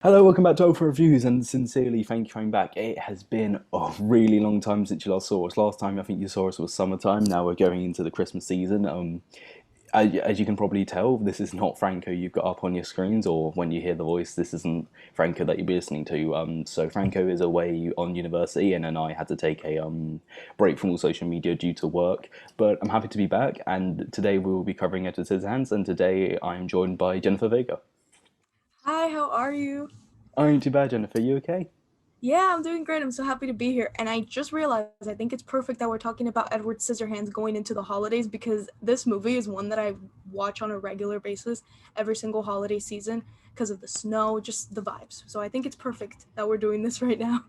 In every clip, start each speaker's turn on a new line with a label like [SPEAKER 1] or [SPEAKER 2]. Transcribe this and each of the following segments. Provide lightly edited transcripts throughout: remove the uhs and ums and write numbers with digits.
[SPEAKER 1] Hello, welcome back to Over Reviews, and sincerely thank you for coming back. It has been a really long time since you last saw us. Last time I think you saw us was summertime. Now we're going into the Christmas season. As you can probably tell, this is not Franco you've got up on your screens, or when you hear the voice, this isn't Franco that you'll be listening to. So Franco is away on university, and then I had to take a break from all social media due to work. But I'm happy to be back, and today we will be covering Edward Scissorhands, and today I'm joined by Jennifer Vega.
[SPEAKER 2] Hi, how are you?
[SPEAKER 1] Oh, ain't too bad, Jennifer. You okay?
[SPEAKER 2] Yeah, I'm doing great. I'm so happy to be here. And I just realized I think it's perfect that we're talking about Edward Scissorhands going into the holidays because this movie is one that I watch on a regular basis every single holiday season because of the snow, just the vibes. So I think it's perfect that we're doing this right now.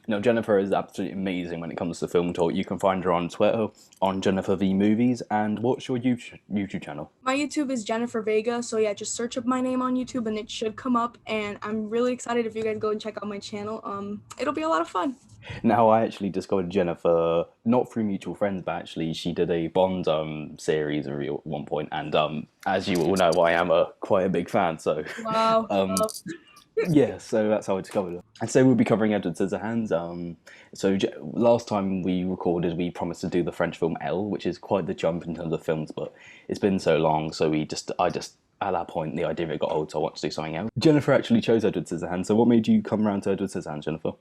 [SPEAKER 1] No, Jennifer is absolutely amazing when it comes to film talk. You can find her on Twitter on Jennifer V Movies. And what's your YouTube channel?
[SPEAKER 2] My YouTube is Jennifer Vega, so yeah, just search up my name on YouTube and it should come up. And I'm really excited if you guys go and check out my channel. It'll be a lot of fun.
[SPEAKER 1] Now, I actually discovered Jennifer not through mutual friends, but actually she did a Bond series review at one point, and as you all know, I am a quite a big fan. So
[SPEAKER 2] Wow.
[SPEAKER 1] um, yeah, so that's how I discovered it. And so we'll be covering Edward Scissorhands. Last time we recorded, we promised to do the French film Elle, which is quite the jump in terms of films, but it's been so long, so I just at that point the idea of it got old, so I wanted to do something else. Jennifer actually chose Edward Scissorhands. So what made you come around to Edward Scissorhands, Jennifer?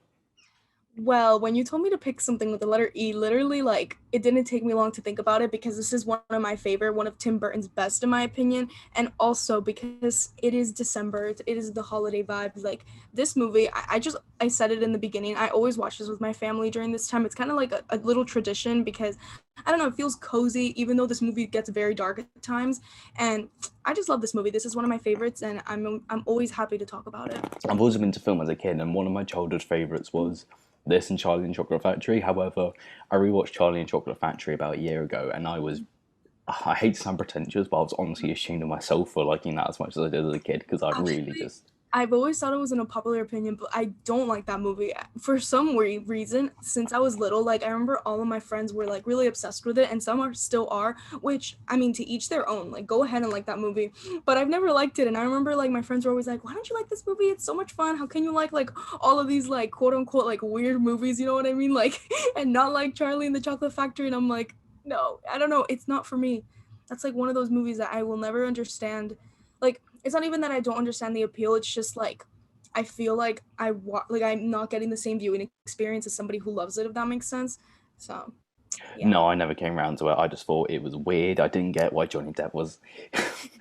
[SPEAKER 2] Well, when you told me to pick something with the letter E, literally, like, it didn't take me long to think about it because this is one of my favorite, one of Tim Burton's best, in my opinion. And also because it is December, it is the holiday vibes. Like, this movie, I said it in the beginning, I always watch this with my family during this time. It's kind of like a little tradition because, I don't know, it feels cozy, even though this movie gets very dark at times. And I just love this movie. This is one of my favorites, and I'm always happy to talk about it.
[SPEAKER 1] I've always been to film as a kid, and one of my childhood favourites was this and Charlie and the Chocolate Factory. However, I rewatched Charlie and the Chocolate Factory about a year ago, and I hate to sound pretentious, but I was honestly ashamed of myself for liking that as much as I did as a kid because I really
[SPEAKER 2] Actually,
[SPEAKER 1] just.
[SPEAKER 2] I've always thought it was an unpopular opinion, but I don't like that movie for some reason. Since I was little, like I remember all of my friends were like really obsessed with it, and some are still are. Which I mean, to each their own. Like, go ahead and like that movie, but I've never liked it. And I remember like my friends were always like, "Why don't you like this movie? It's so much fun. How can you like all of these like quote unquote like weird movies? You know what I mean? Like, and not like Charlie and the Chocolate Factory." And I'm like, no, I don't know. It's not for me. That's like one of those movies that I will never understand. Like, it's not even that I don't understand the appeal. It's just like I feel like like I'm not getting the same viewing experience as somebody who loves it, if that makes sense. So yeah.
[SPEAKER 1] No, I never came around to it. I just thought it was weird. I didn't get why Johnny Depp was.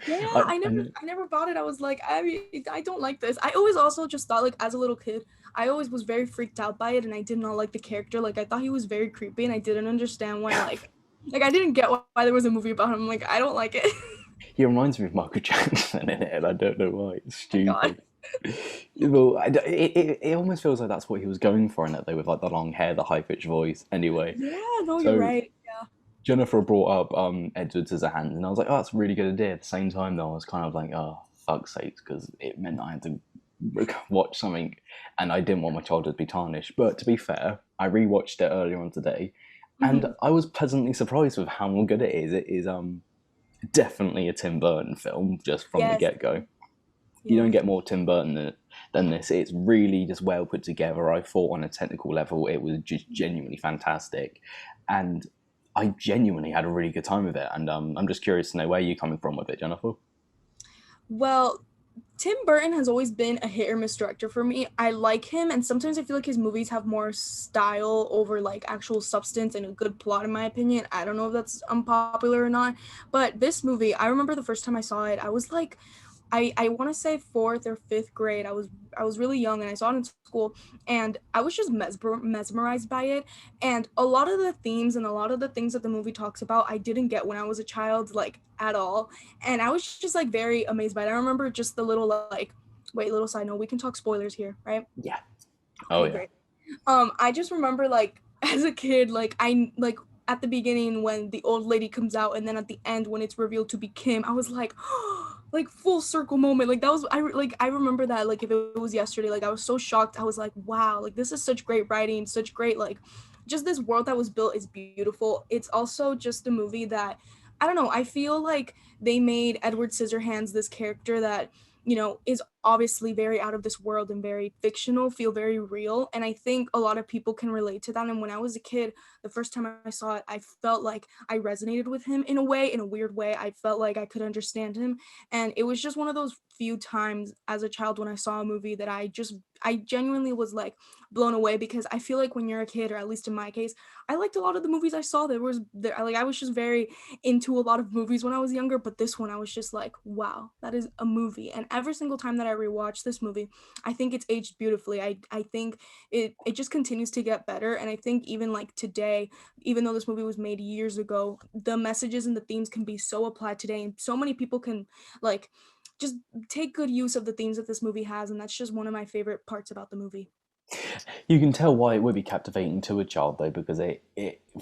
[SPEAKER 2] Yeah,
[SPEAKER 1] I,
[SPEAKER 2] I never
[SPEAKER 1] I,
[SPEAKER 2] I never bought it. I was like, I don't like this. I always also just thought like as a little kid, I always was very freaked out by it and I did not like the character. Like I thought he was very creepy and I didn't understand why like I didn't get why there was a movie about him. Like I don't like it.
[SPEAKER 1] he reminds me of Michael Jackson in it, and I don't know why. It's
[SPEAKER 2] Oh my god.
[SPEAKER 1] stupid. Well, it almost feels like that's what he was going for in it, though, with like the long hair, the high pitched voice. Anyway,
[SPEAKER 2] Yeah, no, you're
[SPEAKER 1] so
[SPEAKER 2] right. Yeah.
[SPEAKER 1] Jennifer brought up Edward Scissorhands, and I was like, oh, that's a really good idea. At the same time, though, I was kind of like, oh, fuck's sakes, because it meant I had to watch something, and I didn't want my childhood to be tarnished. But to be fair, I rewatched it earlier on today, and
[SPEAKER 2] Hmm.
[SPEAKER 1] I was pleasantly surprised with how good it is. It is definitely a Tim Burton film, just from the
[SPEAKER 2] Yes.
[SPEAKER 1] get go. You
[SPEAKER 2] Yeah.
[SPEAKER 1] don't get more Tim Burton than this. It's really just well put together. I thought on a technical level, it was just genuinely fantastic, and I genuinely had a really good time with it. And I'm just curious to know where you're coming from with it, Jennifer.
[SPEAKER 2] Well, Tim Burton has always been a hit or miss director for me. I like him, and sometimes I feel like his movies have more style over like actual substance and a good plot, in my opinion. I don't know if that's unpopular or not, but this movie, I remember the first time I saw it, I was like I want to say fourth or fifth grade. I was really young and I saw it in school and I was just mesmerized by it. And a lot of the themes and a lot of the things that the movie talks about, I didn't get when I was a child, like at all. And I was just like very amazed by it. I remember just the little like, wait, little side note, we can talk spoilers here, right?
[SPEAKER 1] Yeah. Oh
[SPEAKER 2] Okay,
[SPEAKER 1] yeah.
[SPEAKER 2] great. I just remember like as a kid, like I like at the beginning when the old lady comes out, and then at the end when it's revealed to be Kim, I was like, like full circle moment. Like that was I remember that like if it was yesterday. Like I was so shocked. I was like, wow, like this is such great writing, such great like, just this world that was built is beautiful. It's also just a movie that I don't know. I feel like they made Edward Scissorhands this character that is obviously very out of this world and very fictional, feel very real. And I think a lot of people can relate to that. And when I was a kid, the first time I saw it, I felt like I resonated with him in a way, in a weird way. I felt like I could understand him. And it was just one of those few times as a child when I saw a movie that I genuinely was like blown away, because I feel like when you're a kid, or at least in my case, I liked a lot of the movies I saw. I was just very into a lot of movies when I was younger, but this one I was just like, wow, that is a movie. And every single time that I rewatch this movie, I think it's aged beautifully. I think it just continues to get better. And I think even like today, even though this movie was made years ago, the messages and the themes can be so applied today, and so many people can like just take good use of the themes that this movie has. And that's just one of my favorite parts about the movie.
[SPEAKER 1] You can tell why it would be captivating to a child though, because it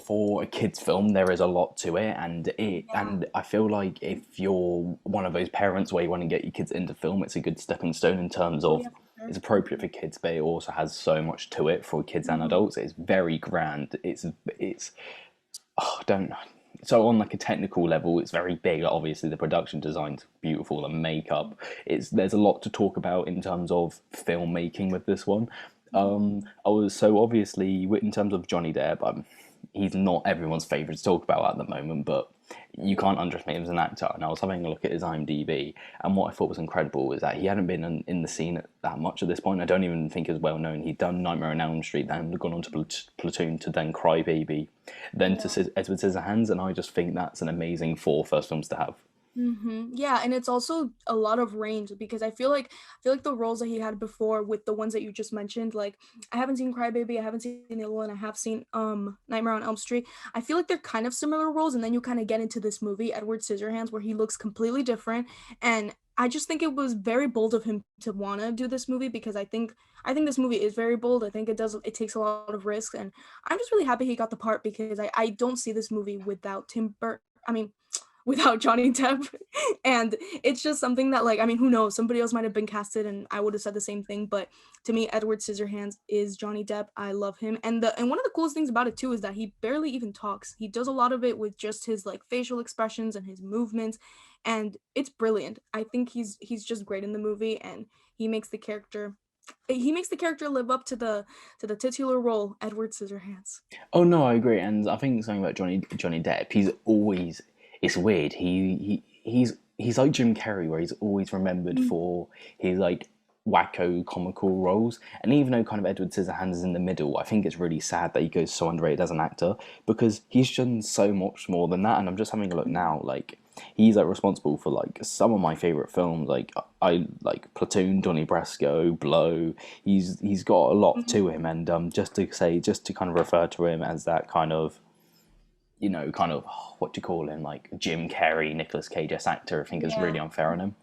[SPEAKER 1] for a kids film there is a lot to it,
[SPEAKER 2] Yeah.
[SPEAKER 1] and I feel like if you're one of those parents where you want to get your kids into film, it's a good stepping stone in terms
[SPEAKER 2] Oh
[SPEAKER 1] of
[SPEAKER 2] yeah, for sure.
[SPEAKER 1] it's appropriate for kids, but it also has so much to it for kids and
[SPEAKER 2] Mhm.
[SPEAKER 1] adults. It's very grand. It's oh, I don't know. So on like a technical level, it's very big. Obviously, the production design's beautiful. The makeup, it's there's a lot to talk about in terms of filmmaking with this one. I was so obviously in terms of Johnny Depp, he's not everyone's favorite to talk about at the moment, but you can't underestimate him as an actor. And I was having a look at his IMDb, and what I thought was incredible is that he hadn't been in the scene that much at this point. I don't even think he was well known. He'd done Nightmare on Elm Street, then gone on to Platoon, to then Cry Baby, then to
[SPEAKER 2] Yeah.
[SPEAKER 1] Edward Scissorhands, and I just think that's an amazing four first films to have.
[SPEAKER 2] Yeah, and it's also a lot of range, because I feel like the roles that he had before with the ones that you just mentioned, like I haven't seen Crybaby, I haven't seen the other one, I have seen Nightmare on Elm Street. I feel like they're kind of similar roles, and then you kind of get into this movie, Edward Scissorhands, where he looks completely different. And I just think it was very bold of him to want to do this movie, because I think this movie is very bold. I think it takes a lot of risks, and I'm just really happy he got the part, because I don't see this movie without Tim Burton. I mean, without Johnny Depp. And it's just something that, like, I mean, who knows? Somebody else might have been casted and I would have said the same thing. But to me, Edward Scissorhands is Johnny Depp. I love him. And one of the coolest things about it too is that he barely even talks. He does a lot of it with just his like facial expressions and his movements. And it's brilliant. I think he's just great in the movie, and he makes the character he makes the character live up to the titular role, Edward Scissorhands.
[SPEAKER 1] Oh no, I agree, and I think something about Johnny Depp. He's always it's weird. He's like Jim Carrey, where he's always remembered for his like wacko comical roles. And even though kind of Edward Scissorhands is in the middle, I think it's really sad that he goes so underrated as an actor, because he's done so much more than that. And I'm just having a look now, like he's like responsible for like some of my favorite films. Like I like Platoon, Donnie Brasco, Blow. He's got a lot to him, and just to kind of refer to him as that kind of kind of what do you call him, like Jim Carrey, Nicolas Cage actor. I think is
[SPEAKER 2] Yeah.
[SPEAKER 1] really unfair on him.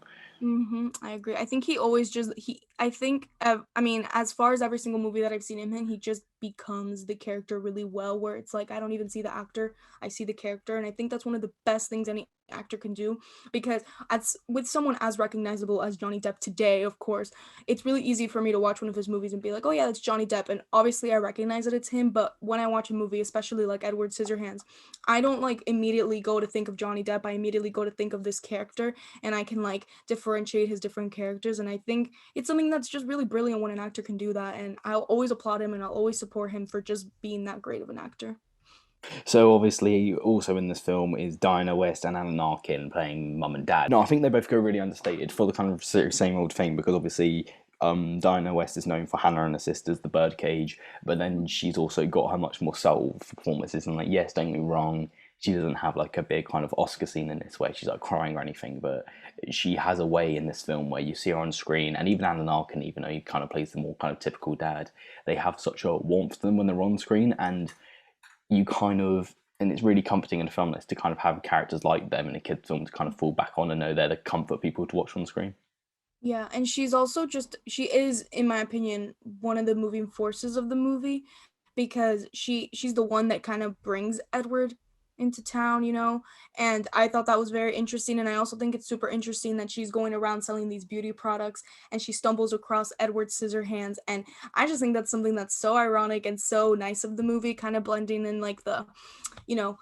[SPEAKER 2] I agree. I think he always just he I think I mean, as far as every single movie that I've seen him in, he just becomes the character really well, where it's like I don't even see the actor, I see the character. And I think that's one of the best things any actor can do, because as with someone as recognizable as Johnny Depp today, of course, it's really easy for me to watch one of his movies and be like, "Oh yeah, that's Johnny Depp." And obviously I recognize that it's him, but when I watch a movie, especially like Edward Scissorhands, I don't like immediately go to think of Johnny Depp. I immediately go to think of this character, and I can like differentiate his different characters. And I think it's something that's just really brilliant when an actor can do that. And I'll always applaud him, and I'll always support him for just being that great of an actor.
[SPEAKER 1] So obviously, also in this film is Diana West and Alan Arkin playing mum and dad. No, I think they both go really understated for the kind of same old thing, because obviously Diana West is known for Hannah and her Sisters, The Birdcage, but then she's also got her much more subtle performances. And like, yes, don't get me wrong, she doesn't have like a big kind of Oscar scene in this where she's like crying or anything, but she has a way in this film where you see her on screen, and even Alan Arkin, even though he kind of plays the more kind of typical dad, they have such a warmth to them when they're on screen, and you kind of and it's really comforting in a film list to kind of have characters like them in a kid's film to kind of fall back on and know they're the comfort people to watch on screen.
[SPEAKER 2] Yeah, and she's also just she is, in my opinion, one of the moving forces of the movie, because she's the one that kind of brings Edward into town, you know? And I thought that was very interesting, and I also think it's super interesting that she's going around selling these beauty products, and she stumbles across Edward Scissorhands. And I just think that's something that's so ironic and so nice of the movie, kind of blending in like you know,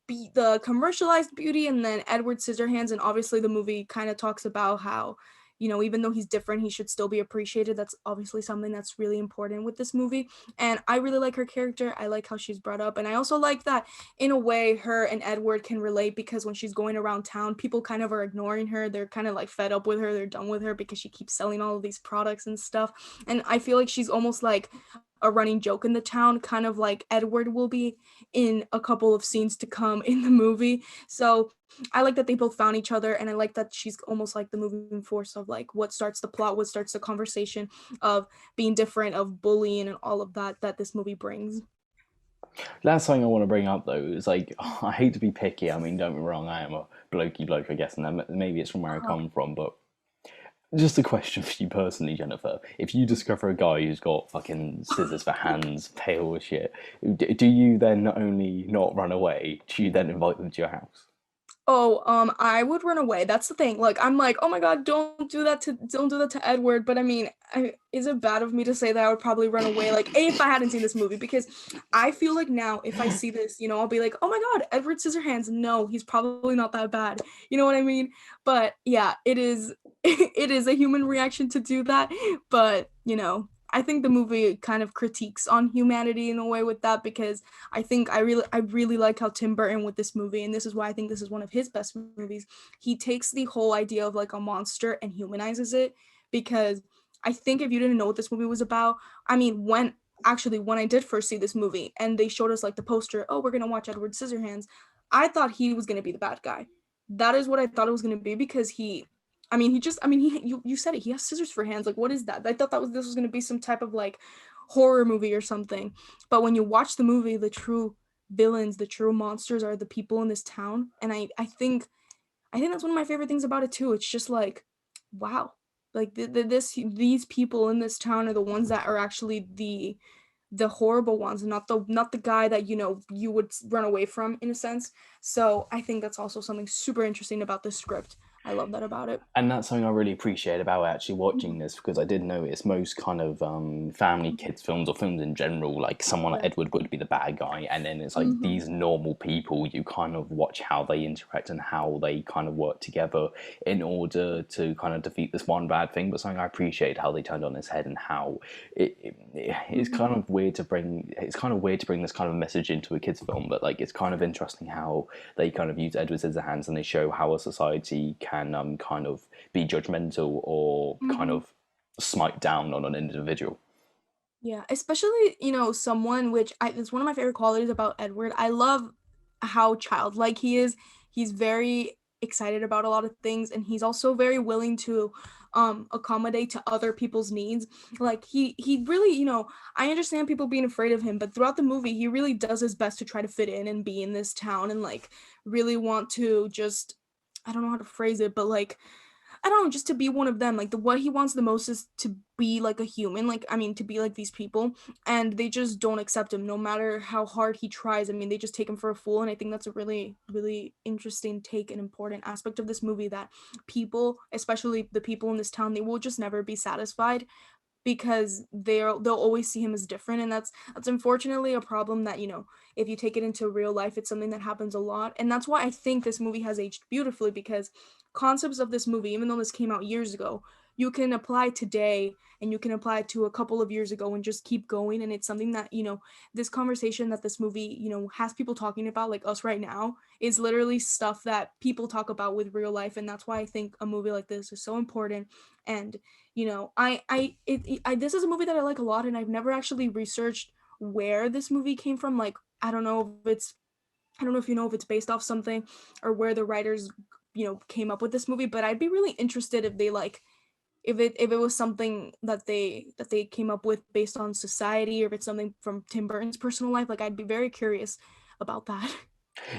[SPEAKER 2] the commercialized beauty, and then Edward Scissorhands. And obviously the movie kind of talks about how even though he's different, he should still be appreciated. That's obviously something that's really important with this movie. And I really like her character. I like how she's brought up. And I also like that in a way her and Edward can relate, because when she's going around town, people kind of are ignoring her. They're kind of like fed up with her. They're done with her because she keeps selling all of these products and stuff. And I feel like she's almost like a running joke in the town, kind of like Edward will be in a couple of scenes to come in the movie. So I like that they both found each other, and I like that she's almost like the moving force of like what starts the plot, what starts the conversation of being different, of bullying and all of that that this movie brings.
[SPEAKER 1] Last thing I want to bring up though is like I hate to be picky. I mean, don't be wrong. I am a blokey bloke, I guess, and maybe it's from where I
[SPEAKER 2] Uh-huh.
[SPEAKER 1] come from. But just a question for you personally, Jennifer. If you discover a guy who's got fucking scissors for hands, pale as shit, do you then not only not run away, do you then invite them to your house?
[SPEAKER 2] Oh, I would run away. That's the thing. Like, I'm like, oh my God, don't do that to Edward. But I mean, is it bad of me to say that I would probably run away? Like, if I hadn't seen this movie, because I feel like now, if I see this, I'll be like, oh my God, Edward Scissorhands. No, he's probably not that bad. You know what I mean? But yeah, it is, it is a human reaction to do that. But I think the movie kind of critiques on humanity in a way with that, because I really like how Tim Burton with this movie, and this is why I think this is one of his best movies. He takes the whole idea of like a monster and humanizes it, because I think if you didn't know what this movie was about, I mean, when I did first see this movie and they showed us like the poster, oh, we're gonna watch Edward Scissorhands, I thought he was gonna be the bad guy. That is what I thought it was gonna be, because you said it. He has scissors for hands. Like, what is that? I thought this was gonna be some type of like horror movie or something. But when you watch the movie, the true villains, the true monsters are the people in this town. And I think that's one of my favorite things about it too. It's just like, wow, like these people in this town are the ones that are actually the horrible ones, not the guy that you would run away from in a sense. So I think that's also something super interesting about this script. I love that about it.
[SPEAKER 1] And that's something I really appreciate about actually watching
[SPEAKER 2] Mhm.
[SPEAKER 1] this, because I did notice most kind of family kids films or films in general, like someone like
[SPEAKER 2] Yeah.
[SPEAKER 1] Edward would be the bad guy, and then it's like
[SPEAKER 2] Hmm.
[SPEAKER 1] these normal people. You kind of watch how they interact and how they kind of work together in order to kind of defeat this one bad thing. But something I appreciate how they turned on its head, and how it's
[SPEAKER 2] Hmm.
[SPEAKER 1] kind of weird to bring. It's kind of weird to bring this kind of message into a kids film, but like it's kind of interesting how they kind of use Edward Scissorhands, and they show how a society can kind of be judgmental or kind
[SPEAKER 2] Hmm.
[SPEAKER 1] of smite down on an individual.
[SPEAKER 2] Yeah, especially, someone which it's one of my favorite qualities about Edward. I love how childlike he is. He's very excited about a lot of things, and he's also very willing to accommodate to other people's needs. Like he really, I understand people being afraid of him, but throughout the movie he really does his best to try to fit in and be in this town, and like really want to just, I don't know how to phrase it, but like, I don't know, just to be one of them. Like, what he wants the most is to be like a human, like, I mean, to be like these people, and they just don't accept him no matter how hard he tries. I mean, they just take him for a fool, and I think that's a really, really interesting take and important aspect of this movie, that people, especially the people in this town, they will just never be satisfied, because they'll always see him as different. And that's unfortunately a problem that, if you take it into real life, it's something that happens a lot. And that's why I think this movie has aged beautifully, because concepts of this movie, even though this came out years ago, you can apply today, and you can apply it to a couple of years ago and just keep going. And it's something that, this conversation that this movie, has people talking about, like us right now, is literally stuff that people talk about with real life. And that's why I think a movie like this is so important. And this is a movie that I like a lot, and I've never actually researched where this movie came from. Like, I don't know if you know if it's based off something, or where the writers, came up with this movie. But I'd be really interested if they like, if it was something that they came up with based on society, or if it's something from Tim Burton's personal life. Like, I'd be very curious about that.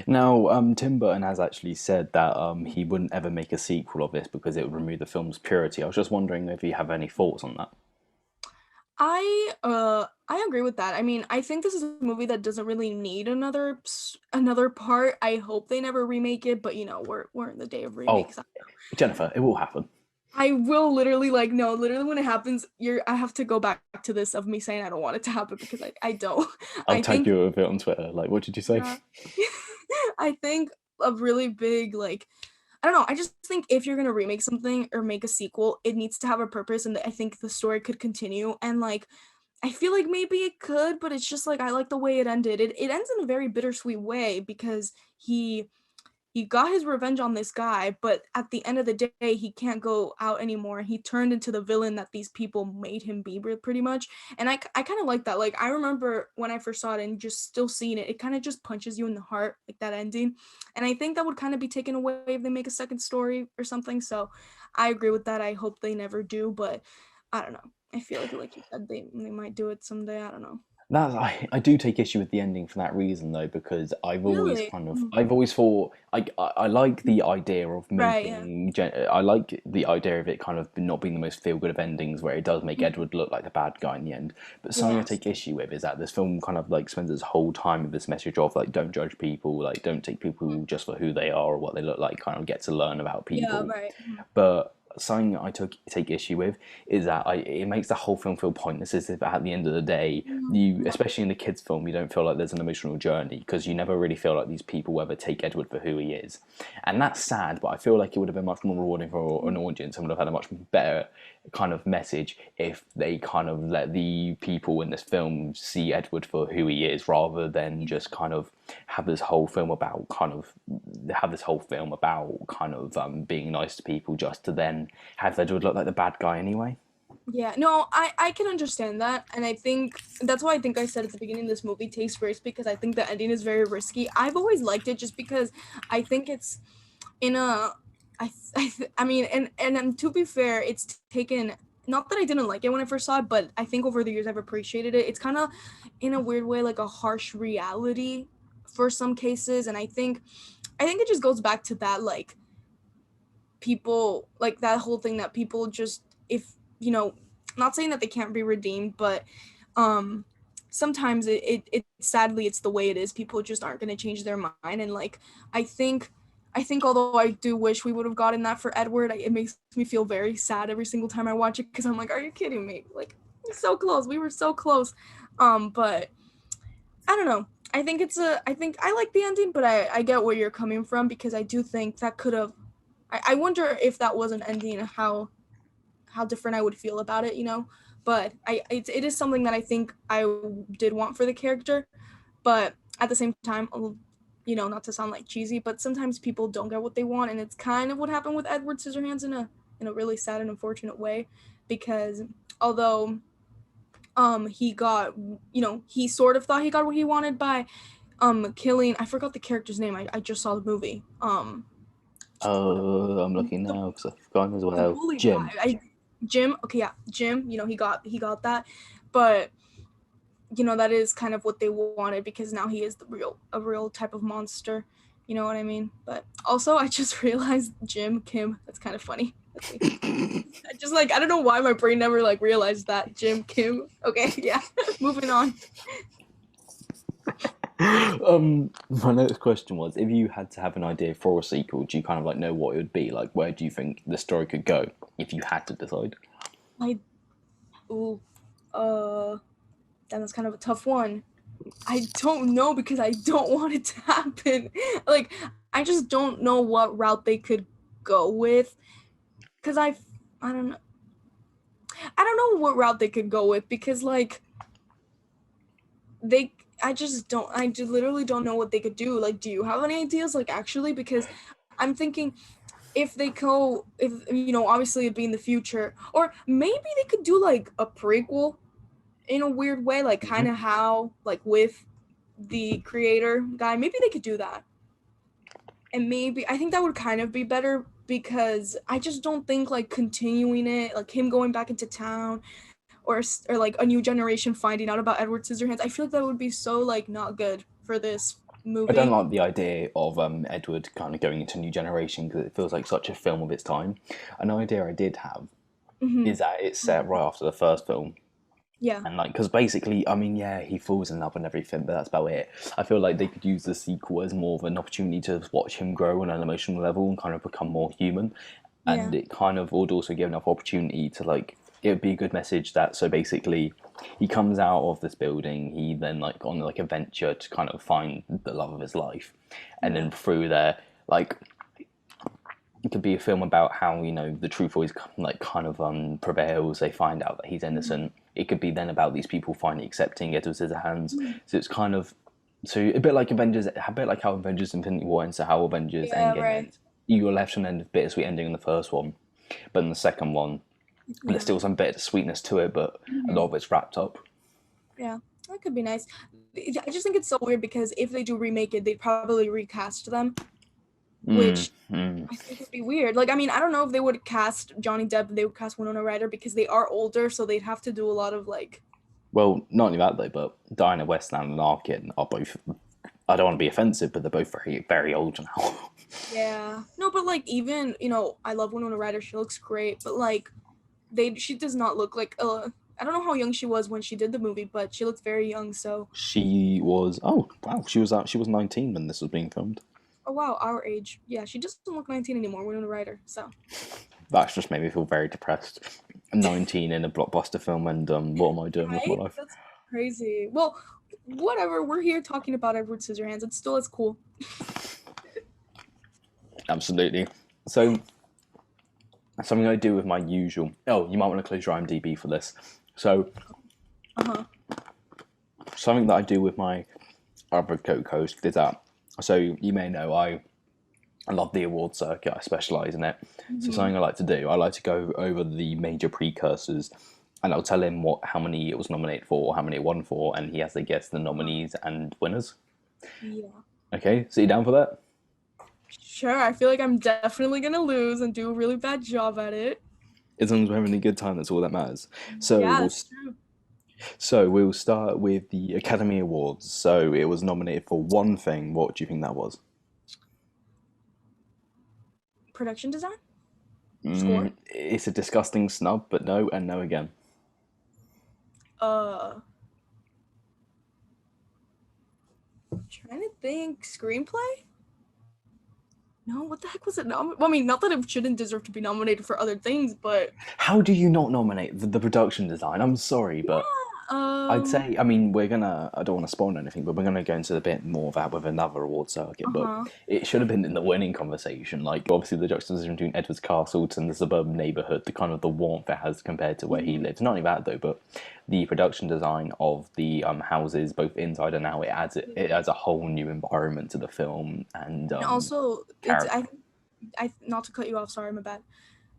[SPEAKER 1] Now, Tim Burton has actually said that he wouldn't ever make a sequel of this because it would remove the film's purity. I was just wondering if you have any thoughts on that.
[SPEAKER 2] I agree with that. I mean, I think this is a movie that doesn't really need another part. I hope they never remake it, but we're in the day of
[SPEAKER 1] Oh,
[SPEAKER 2] remakes.
[SPEAKER 1] Jennifer, it will happen.
[SPEAKER 2] I will literally, like, no, literally when it happens, I have to go back to this of me saying I don't want it to happen, because I don't.
[SPEAKER 1] I'll
[SPEAKER 2] I
[SPEAKER 1] tag
[SPEAKER 2] think,
[SPEAKER 1] you with it on Twitter. Like, what did you say?
[SPEAKER 2] yeah. I think a really big, like, I don't know. I just think if you're gonna remake something or make a sequel, it needs to have a purpose, and I think the story could continue. And like, I feel like maybe it could, but it's just like I like the way it ended. It ends in a very bittersweet way because he got his revenge on this guy, but at the end of the day, he can't go out anymore. He turned into the villain that these people made him be, pretty much. And I kind of like that. Like, I remember when I first saw it and just still seeing it, it kind of just punches you in the heart, like that ending. And I think that would kind of be taken away if they make a second story or something. So I agree with that. I hope they never do, but I don't know. I feel like you said, they might do it someday. I don't know.
[SPEAKER 1] That's I do take issue with the ending for that reason though, because
[SPEAKER 2] Really?
[SPEAKER 1] I've always thought I like the idea of
[SPEAKER 2] Right, yeah.
[SPEAKER 1] I like the idea of it kind of not being the most feel good of endings where it does make Edward look like the bad guy in the end. But something I
[SPEAKER 2] Yes.
[SPEAKER 1] take issue with is that this film kind of like spends its whole time with this message of like don't judge people, like don't take people just for who they are or what they look like, kind of get to learn about
[SPEAKER 2] Yeah,
[SPEAKER 1] people.
[SPEAKER 2] right.
[SPEAKER 1] But something I take issue with is that it makes the whole film feel pointless. As if at the end of the day, you, especially in the kids' film, you don't feel like there's an emotional journey because you never really feel like these people ever take Edward for who he is, and that's sad. But I feel like it would have been much more rewarding for an audience and would have had a much better kind of message if they kind of let the people in this film see Edward for who he is, rather than just kind of have this whole film about being nice to people just to then have Edward look like the bad guy anyway.
[SPEAKER 2] Yeah, no, I can understand that, and I think that's why I think I said at the beginning this movie takes risk because I think the ending is very risky. I've always liked it just because I think it's in a I mean, and to be fair, it's taken, not that I didn't like it when I first saw it, but I think over the years I've appreciated it. It's kind of in a weird way like a harsh reality for some cases, and I think it just goes back to that, like, people, like that whole thing that people just, if not saying that they can't be redeemed, but um sometimes it sadly it's the way it is. People just aren't going to change their mind, and like i think I think although I do wish we would have gotten that for Edward, it makes me feel very sad every single time I watch it because I'm like, are you kidding me? Like, so close, we were so close. But I don't know. I think I like the ending, but I get where you're coming from because I do think that could have. I wonder if that was an ending, how different I would feel about it. But it is something that I think I did want for the character, but at the same time, not to sound like cheesy, but sometimes people don't get what they want, and it's kind of what happened with Edward Scissorhands in a really sad and unfortunate way, because although he got, he sort of thought he got what he wanted by killing, I forgot the character's name. I just saw the movie.
[SPEAKER 1] I'm looking
[SPEAKER 2] The
[SPEAKER 1] now because I've forgotten as
[SPEAKER 2] the
[SPEAKER 1] well.
[SPEAKER 2] bully
[SPEAKER 1] Jim.
[SPEAKER 2] guy. Jim. Okay, yeah, Jim. He got that, but that is kind of what they wanted because now he is a real type of monster. You know what I mean? But also, I just realized Jim Kim. That's kind of funny. That's me. I just I don't know why my brain never realized that Jim Kim. Okay, yeah. Moving on.
[SPEAKER 1] My next question was: if you had to have an idea for a sequel, do you kind of know what it would be? Like, where do you think the story could go if you had to decide?
[SPEAKER 2] I ooh uh. Then that's kind of a tough one. I don't know because I don't want it to happen. Like, I just don't know what route they could go with because I don't know. I don't know what route they could go with because they I just don't I just literally don't know what they could do. Like, do you have any ideas actually? Because I'm thinking if they go, if obviously it'd be in the future, or maybe they could do a prequel in a weird way, kind of how with the creator guy. Maybe they could do that, and maybe I think that would kind of be better because I just don't think continuing it, him going back into town, or a new generation finding out about Edward Scissorhands. I feel like that would be so not good for this
[SPEAKER 1] I don't
[SPEAKER 2] movie.
[SPEAKER 1] like the idea of Edward kind of going into a new generation because it feels like such a film of its time. An idea I did have
[SPEAKER 2] Hmm.
[SPEAKER 1] is that it's set right after the first film.
[SPEAKER 2] Yeah.
[SPEAKER 1] And because basically, I mean, yeah, he falls in love and everything, but that's about it. I feel like they could use the sequel as more of an opportunity to watch him grow on an emotional level and kind of become more human.
[SPEAKER 2] Yeah.
[SPEAKER 1] And it kind of would also give enough opportunity to it would be a good message that so basically he comes out of this building, he then on a venture to kind of find the love of his life, and
[SPEAKER 2] Yeah.
[SPEAKER 1] then through there like it could be a film about how the truth always kind of prevails. They find out that he's innocent. It could be then about these people finally accepting Edward Scissorhands. So it's kind of a bit like Avengers, a bit like how Avengers Infinity War ends, to how Avengers
[SPEAKER 2] Yeah,
[SPEAKER 1] Endgame
[SPEAKER 2] right.
[SPEAKER 1] ends. You were left on an end of bittersweet ending in the first one, but in the second one, there's
[SPEAKER 2] Yeah.
[SPEAKER 1] still some bitter sweetness to it, but a lot of it's wrapped up.
[SPEAKER 2] Yeah, that could be nice. I just think it's so weird because if they do remake it, they'd probably recast them, which I think would be weird. Like, I mean, I don't know if they would cast Johnny Depp, they would cast Winona Ryder because they are older, so they'd have to do a lot of like.
[SPEAKER 1] Well, not only that though, but Diana Westland and Arkin are both. I don't want to be offensive, but they're both very, very old now.
[SPEAKER 2] Yeah. No, but like even I love Winona Ryder. She looks great, but like she does not look like I don't know how young she was when she did the movie, but she looks very young. So.
[SPEAKER 1] She was. Oh wow, she was 19 when this was being filmed.
[SPEAKER 2] Oh wow, our age. Yeah, she just doesn't look 19 anymore. Winona Ryder. So.
[SPEAKER 1] That's just made me feel very depressed. I'm 19 in a blockbuster film, and what am I doing with my
[SPEAKER 2] Right?
[SPEAKER 1] life?
[SPEAKER 2] That's crazy. Well, whatever. We're here talking about Edward Scissorhands. It's still as cool.
[SPEAKER 1] Absolutely. So, something I do with my usual. Oh, you might want to close your IMDb for this. So, something that I do with my other co-host is that. So you may know I love the award circuit. I specialise in it. So something I like to do. I like to go over the major precursors, and I'll tell him how many it was nominated for, how many it won for, and he has to guess the nominees and winners.
[SPEAKER 2] Yeah.
[SPEAKER 1] Okay, so you down for that?
[SPEAKER 2] Sure. I feel like I'm definitely gonna lose and do a really bad job at it.
[SPEAKER 1] As long as we're having a good time, that's all that matters. So
[SPEAKER 2] Yeah,
[SPEAKER 1] we'll
[SPEAKER 2] that's true.
[SPEAKER 1] we'll start with the Academy Awards. So it was nominated for one thing. What do you think that was?
[SPEAKER 2] Production design? Score?
[SPEAKER 1] It's a disgusting snub, but no and no again.
[SPEAKER 2] Trying to think. Screenplay? No, what the heck was it? Well, I mean, not that it shouldn't deserve to be nominated for other things, but
[SPEAKER 1] How do you not nominate the production design? I'm sorry, but I'd say, I mean, I don't want to spoil anything, but we're gonna go into a bit more of that with another award circuit. But it should have been in the winning conversation. Like, obviously, the juxtaposition between Edward's castle and the suburban neighborhood, the kind of the warmth it has compared to where he lives. Not only that though, but the production design of the houses, both inside and out, it adds a whole new environment to the film and
[SPEAKER 2] also
[SPEAKER 1] character.
[SPEAKER 2] I not to cut you off. Sorry, my bad.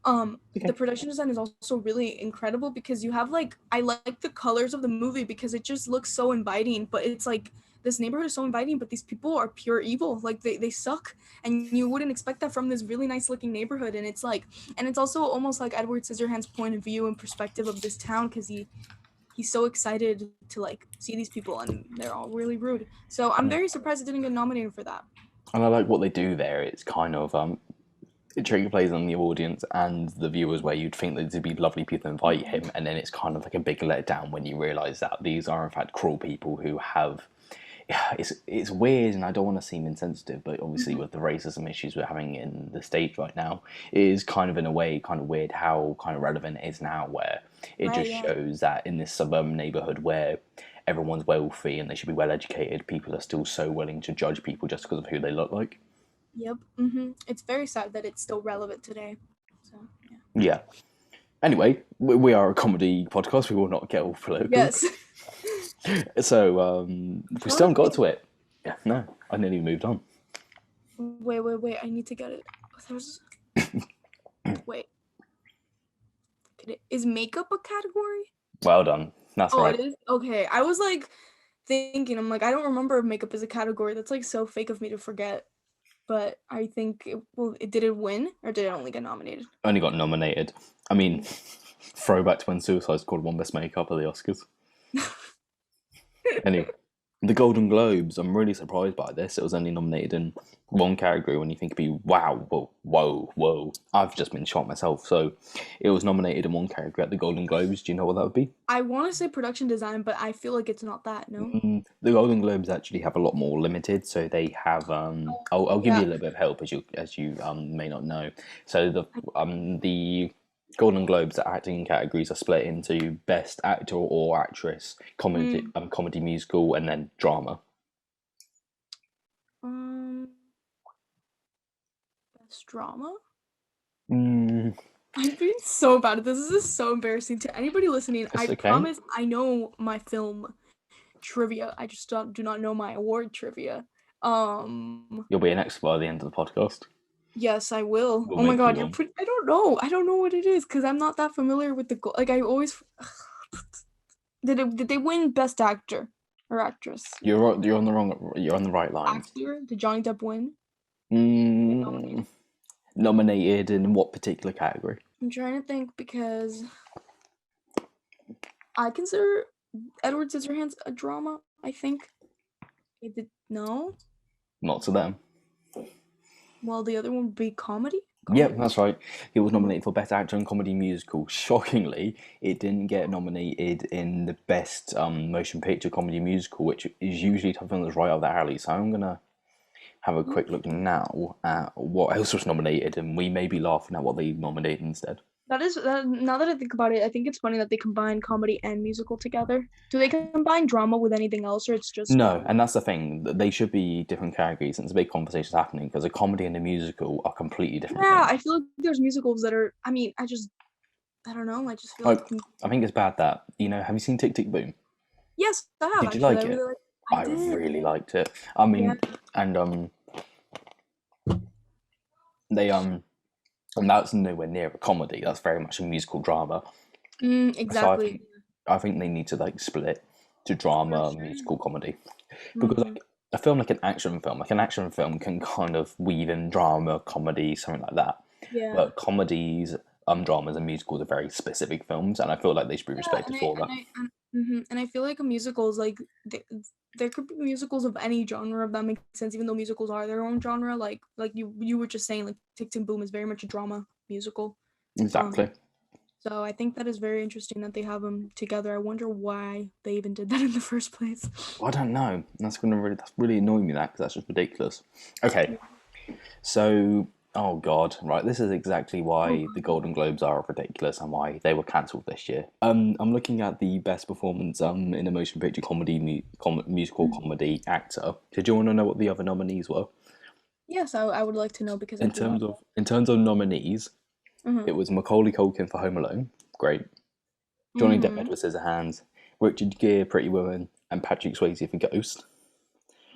[SPEAKER 1] Okay.
[SPEAKER 2] The production design is also really incredible because you have like I like the colors of the movie because it just looks so inviting, but it's like this neighborhood is so inviting, but these people are pure evil. Like they suck, and you wouldn't expect that from this really nice looking neighborhood. And it's also almost like Edward Scissorhands' point of view and perspective of this town because he's so excited to like see these people and they're all really rude. So I'm very surprised it didn't get nominated for that.
[SPEAKER 1] And I like what they do there. It's kind of it trick plays on the audience and the viewers where you'd think that they'd be lovely people to invite him, and then it's kind of like a big letdown when you realise that these are in fact cruel people who have. It's weird, and I don't want to seem insensitive, but obviously with the racism issues we're having in the States right now, it is kind of in a way kind of weird how kind of relevant it is now, where it just shows that in this suburban neighbourhood where everyone's wealthy and they should be well educated, people are still so willing to judge people just because of who they look like.
[SPEAKER 2] Yep. It's very sad that it's still relevant today. So yeah.
[SPEAKER 1] Yeah. Anyway, we are a comedy podcast. We will not get all political.
[SPEAKER 2] Yes.
[SPEAKER 1] So we still haven't got to it. Yeah, no, I nearly moved on.
[SPEAKER 2] Wait. I need to get it. Wait. Is makeup a category?
[SPEAKER 1] Well done. That's right.
[SPEAKER 2] It is? Okay. I was like thinking, I'm like, I don't remember if makeup is a category. That's like so fake of me to forget. But I think, did it win or did it only get nominated?
[SPEAKER 1] Only got nominated. I mean, throwback to when Suicide Squad won Best Makeup at the Oscars. Anyway, the Golden Globes, I'm really surprised by this. It was only nominated in one category when you think it'd be, wow, whoa. I've just been shocked myself. So it was nominated in one category at the Golden Globes. Do you know what that would be?
[SPEAKER 2] I want to say production design, but I feel like it's not that, no?
[SPEAKER 1] The Golden Globes actually have a lot more limited. So they have, I'll give you a little bit of help as you may not know. So the Golden Globes acting categories are split into Best Actor or Actress, comedy musical, and then drama.
[SPEAKER 2] Best drama?
[SPEAKER 1] Mm,
[SPEAKER 2] I'm being so bad at this. This is so embarrassing to anybody listening. I
[SPEAKER 1] it's okay.
[SPEAKER 2] promise I know my film trivia. I just do not know my award trivia. Um,
[SPEAKER 1] You'll be an expert by the end of the podcast.
[SPEAKER 2] yes, I will.
[SPEAKER 1] We'll
[SPEAKER 2] Oh my
[SPEAKER 1] make you
[SPEAKER 2] God,
[SPEAKER 1] one.
[SPEAKER 2] I don't know. I don't know what it is because I'm not that familiar with like I always did they win Best Actor or Actress?
[SPEAKER 1] You're on the wrong. You're on the right lines.
[SPEAKER 2] Actor? Did Johnny Depp win? Get
[SPEAKER 1] Mm,
[SPEAKER 2] nominated?
[SPEAKER 1] nominated in what particular category?
[SPEAKER 2] I'm trying to think because I consider Edward Scissorhands a drama. I think it did no.
[SPEAKER 1] Not to them.
[SPEAKER 2] Well, the other one would be comedy.
[SPEAKER 1] Yep,
[SPEAKER 2] Comedy.
[SPEAKER 1] that's right. He was
[SPEAKER 2] Mhm.
[SPEAKER 1] nominated for Best Actor in Comedy Musical. Shockingly, it didn't get nominated in the Best Motion Picture Comedy Musical, which is usually something that's right up their alley. So I'm gonna have a quick look now at what else was nominated, and we may be laughing at what they nominated instead.
[SPEAKER 2] That is now that I think about it, I think it's funny that they combine comedy and musical together. Do they combine drama with anything else, or it's just
[SPEAKER 1] No,
[SPEAKER 2] drama?
[SPEAKER 1] and that's the thing. They should be different categories, and it's a big conversation happening because a comedy and a musical are completely different
[SPEAKER 2] Yeah,
[SPEAKER 1] things.
[SPEAKER 2] I feel like there's musicals that are. I mean, I don't know. I just feel like
[SPEAKER 1] Like, I think it's bad that have you seen Tick Tick Boom?
[SPEAKER 2] yes, I have
[SPEAKER 1] Did you
[SPEAKER 2] actually. I
[SPEAKER 1] like
[SPEAKER 2] really
[SPEAKER 1] it?
[SPEAKER 2] like. I
[SPEAKER 1] I
[SPEAKER 2] did.
[SPEAKER 1] really liked it. I
[SPEAKER 2] Yeah.
[SPEAKER 1] mean, and they and that's nowhere near a comedy. That's very much a musical drama. So
[SPEAKER 2] Exactly.
[SPEAKER 1] I think they need to like split to
[SPEAKER 2] For
[SPEAKER 1] drama,
[SPEAKER 2] sure.
[SPEAKER 1] musical, comedy, because
[SPEAKER 2] Hmm.
[SPEAKER 1] like a film like an action film can kind of weave in drama, comedy, something like that.
[SPEAKER 2] Yeah.
[SPEAKER 1] But comedies, dramas, and musicals are very specific films, and I feel like they should be
[SPEAKER 2] Yeah,
[SPEAKER 1] respected for that.
[SPEAKER 2] and I feel like a musical is like there could be musicals of any genre if that makes sense. Even though musicals are their own genre, like you were just saying, like Tick Tick Boom is very much a drama musical. Um,
[SPEAKER 1] Exactly.
[SPEAKER 2] so I think that is very interesting that they have them together. I wonder why they even did that in the first place.
[SPEAKER 1] I don't know. That's really annoying me that because that's just ridiculous. Okay, so oh god, right. This is exactly
[SPEAKER 2] Oh
[SPEAKER 1] why the
[SPEAKER 2] God.
[SPEAKER 1] Golden Globes are ridiculous and why they were cancelled this year. I'm looking at the best performance in a motion picture musical comedy actor. Did you want to know what the other nominees were?
[SPEAKER 2] Yes, I would like to know because I do not know.
[SPEAKER 1] In terms of nominees,
[SPEAKER 2] Mm-hmm.
[SPEAKER 1] it was Macaulay Culkin for Home Alone, great. Johnny Depp
[SPEAKER 2] Mm-hmm.
[SPEAKER 1] for Scissorhands, Richard Gere, Pretty Woman, and Patrick Swayze for Ghost.